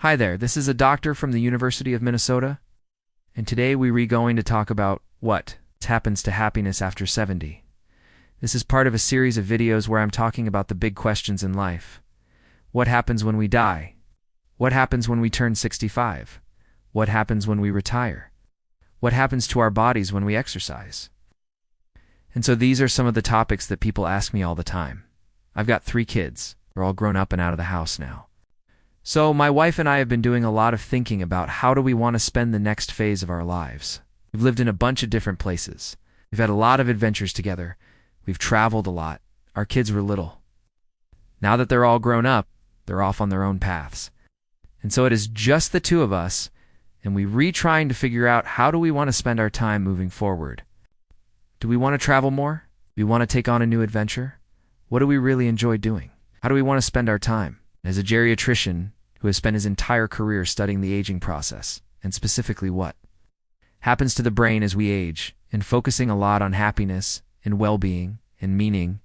Hi there, this is a doctor from the University of Minnesota, and today we're going to talk about what happens to happiness after 70. This is part of a series of videos where I'm talking about the big questions in life. What happens when we die? What happens when we turn 65? What happens when we retire? What happens to our bodies when we exercise? And so these are some of the topics that people ask me all the time. I've got 3 kids. They're all grown up and out of the house now. So my wife and I have been doing a lot of thinking about how do we want to spend the next phase of our lives. We've lived in a bunch of different places. We've had a lot of adventures together. We've traveled a lot. Our kids were little. Now that they're all grown up, they're off on their own paths. And so it is just the 2 of us, and we're trying to figure out how do we want to spend our time moving forward. Do we want to travel more? Do we want to take on a new adventure? What do we really enjoy doing? How do we want to spend our time? As a geriatrician who has spent his entire career studying the aging process, and specifically what happens to the brain as we age, and focusing a lot on happiness and well-being and meaning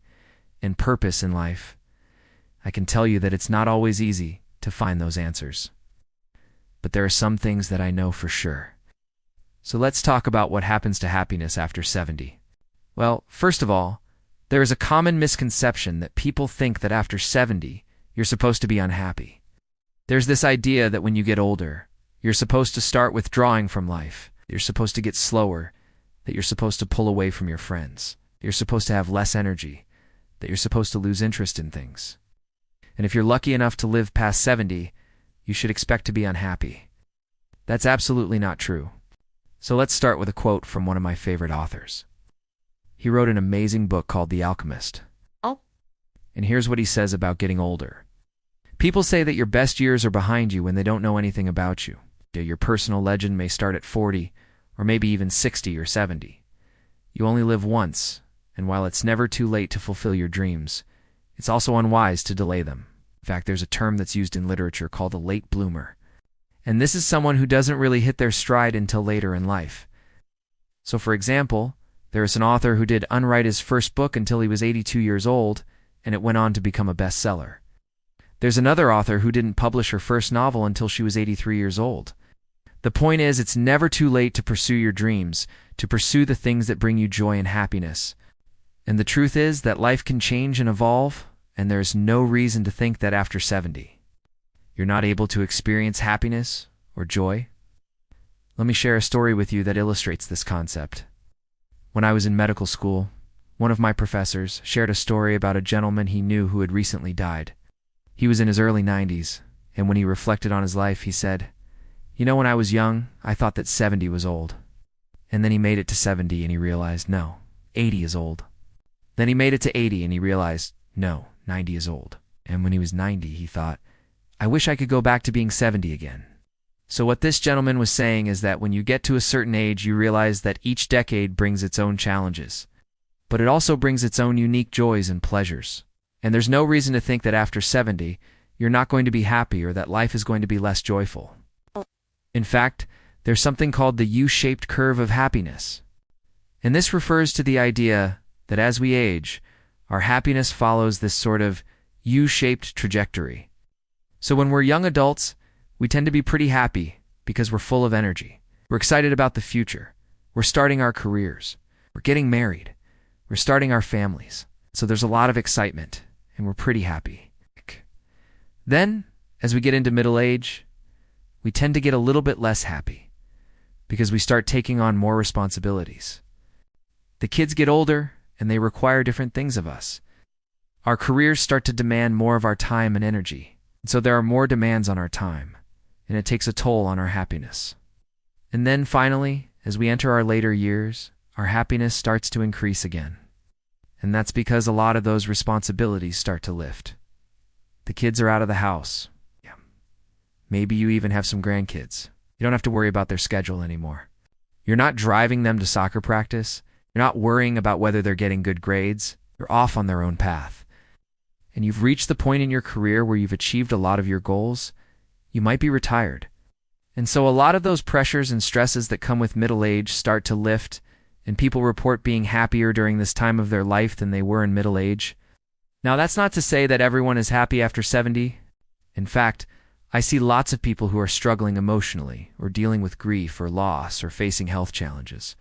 and purpose in life, I can tell you that it's not always easy to find those answers. But there are some things that I know for sure. So let's talk about what happens to happiness after 70. Well, first of all, there is a common misconception that people think that after 70, you're supposed to be unhappy. There's this idea that when you get older, you're supposed to start withdrawing from life, you're supposed to get slower, that you're supposed to pull away from your friends, you're supposed to have less energy, that you're supposed to lose interest in things. And if you're lucky enough to live past 70, you should expect to be unhappy. That's absolutely not true. So let's start with a quote from one of my favorite authors. He wrote an amazing book called The Alchemist. And here's what he says about getting older. People say that your best years are behind you when they don't know anything about you. Your personal legend may start at 40, or maybe even 60 or 70. You only live once, and while it's never too late to fulfill your dreams, it's also unwise to delay them. In fact, there's a term that's used in literature called a late bloomer. And this is someone who doesn't really hit their stride until later in life. So for example, there is an author who did unwrite his first book until he was 82 years old, and it went on to become a bestseller. There's another author who didn't publish her first novel until she was 83 years old. The point is, it's never too late to pursue your dreams, to pursue the things that bring you joy and happiness. And the truth is that life can change and evolve, and there's no reason to think that after 70, you're not able to experience happiness or joy. Let me share a story with you that illustrates this concept. When I was in medical school, one of my professors shared a story about a gentleman he knew who had recently died. He was in his early 90s, and when he reflected on his life, he said, when I was young, I thought that 70 was old. And then he made it to 70 and he realized, no, 80 is old. Then he made it to 80 and he realized, no, 90 is old. And when he was 90, he thought, I wish I could go back to being 70 again. So what this gentleman was saying is that when you get to a certain age, you realize that each decade brings its own challenges. But it also brings its own unique joys and pleasures. And there's no reason to think that after 70, you're not going to be happy or that life is going to be less joyful. In fact, there's something called the U-shaped curve of happiness. And this refers to the idea that as we age, our happiness follows this sort of U-shaped trajectory. So when we're young adults, we tend to be pretty happy because we're full of energy. We're excited about the future. We're starting our careers. We're getting married. We're starting our families. So there's a lot of excitement, and we're pretty happy. Then, as we get into middle age, we tend to get a little bit less happy because we start taking on more responsibilities. The kids get older, and they require different things of us. Our careers start to demand more of our time and energy, and so there are more demands on our time, and it takes a toll on our happiness. And then finally, as we enter our later years, our happiness starts to increase again. And that's because a lot of those responsibilities start to lift. The kids are out of the house. Maybe you even have some grandkids. You don't have to worry about their schedule anymore. You're not driving them to soccer practice. You're not worrying about whether they're getting good grades. They're off on their own path. And you've reached the point in your career where you've achieved a lot of your goals. You might be retired. And so a lot of those pressures and stresses that come with middle age start to lift, and people report being happier during this time of their life than they were in middle age. Now, that's not to say that everyone is happy after 70. In fact, I see lots of people who are struggling emotionally, or dealing with grief or loss, or facing health challenges.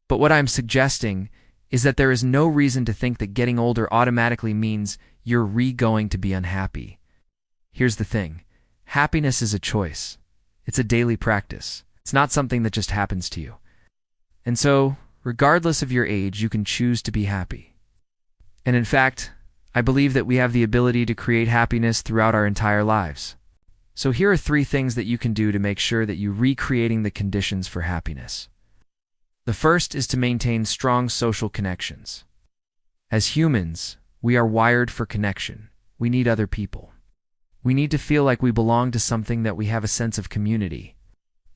But what I'm suggesting is that there is no reason to think that getting older automatically means you're going to be unhappy. Here's the thing. Happiness is a choice. It's a daily practice. It's not something that just happens to you. And so, regardless of your age, you can choose to be happy. And in fact, I believe that we have the ability to create happiness throughout our entire lives. So here are 3 things that you can do to make sure that you're recreating the conditions for happiness. The first is to maintain strong social connections. As humans, we are wired for connection. We need other people. We need to feel like we belong to something, that we have a sense of community.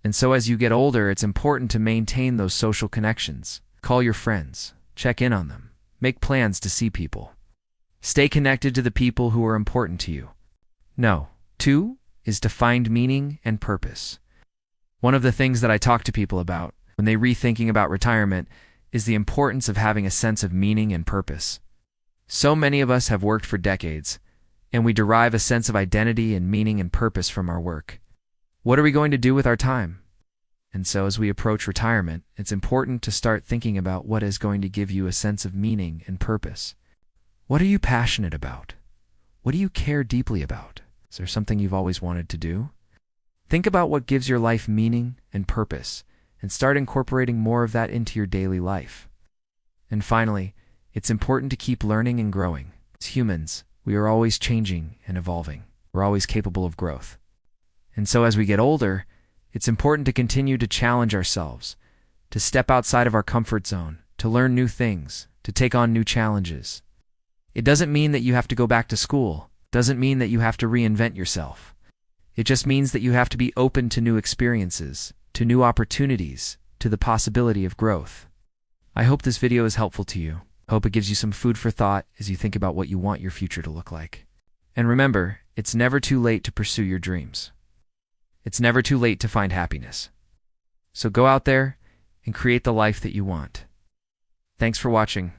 And so as you get older, it's important to maintain those social connections. Call your friends, check in on them, make plans to see people. Stay connected to the people who are important to you. 2 is to find meaning and purpose. One of the things that I talk to people about when they rethinking about retirement is the importance of having a sense of meaning and purpose. So many of us have worked for decades, and we derive a sense of identity and meaning and purpose from our work. What are we going to do with our time? And so as we approach retirement, it's important to start thinking about what is going to give you a sense of meaning and purpose. What are you passionate about? What do you care deeply about? Is there something you've always wanted to do? Think about what gives your life meaning and purpose, and start incorporating more of that into your daily life. And finally, it's important to keep learning and growing. As humans, we are always changing and evolving. We're always capable of growth. And so as we get older, it's important to continue to challenge ourselves, to step outside of our comfort zone, to learn new things, to take on new challenges. It doesn't mean that you have to go back to school. It doesn't mean that you have to reinvent yourself. It just means that you have to be open to new experiences, to new opportunities, to the possibility of growth. I hope this video is helpful to you. I hope it gives you some food for thought as you think about what you want your future to look like. And remember, it's never too late to pursue your dreams. It's never too late to find happiness. So go out there and create the life that you want. Thanks for watching.